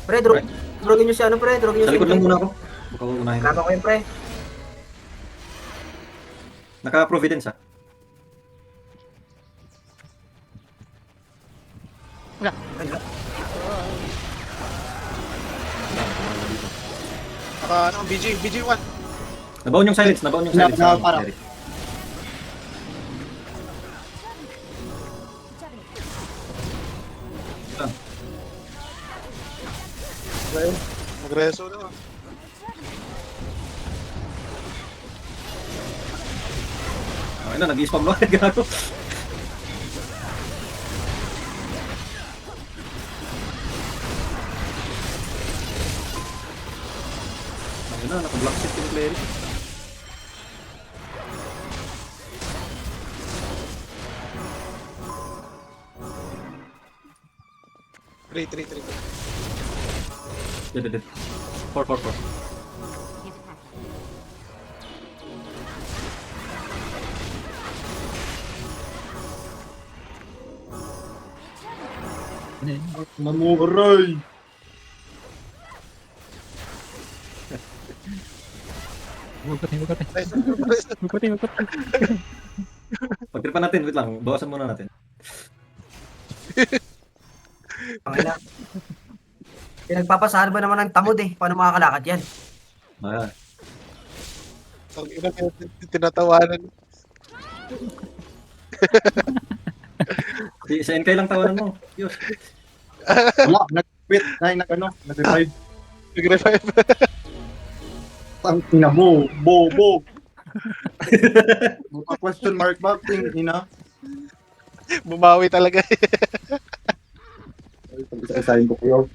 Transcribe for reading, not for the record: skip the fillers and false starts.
Pre, Pre. drogin nyo si ano, pre. Drogin nyo Sa si likod lang muna ako. Baka unahin. Kama ko yun, pre. Naka-Providence ah. Wala. Ano, BG1. Nabaon yung silence. Nabaon yung silence. Na- parang- Eric. Ah, Magreso na. Okay na, nag-i-spam lang. Gago. Ayun na, naka-block shift yung player. Three. Dead. 4. Mamuray! Magpatay. Pagtripan natin, wait lang. Bawasan muna natin. Pangina. Pinagpapasahan ba naman ng tamod eh? Paano makakalakad yan? Ah, Ang ina, tinatawanan. sa NK lang tawanan mo. Diyos. Wala, nag-quit. Ay, nag-revive. Nag-revive. Ang ina mo, bobo. Question mark ba? Ina. Bumawi talaga. Ay, pag-isasahin ko kayo.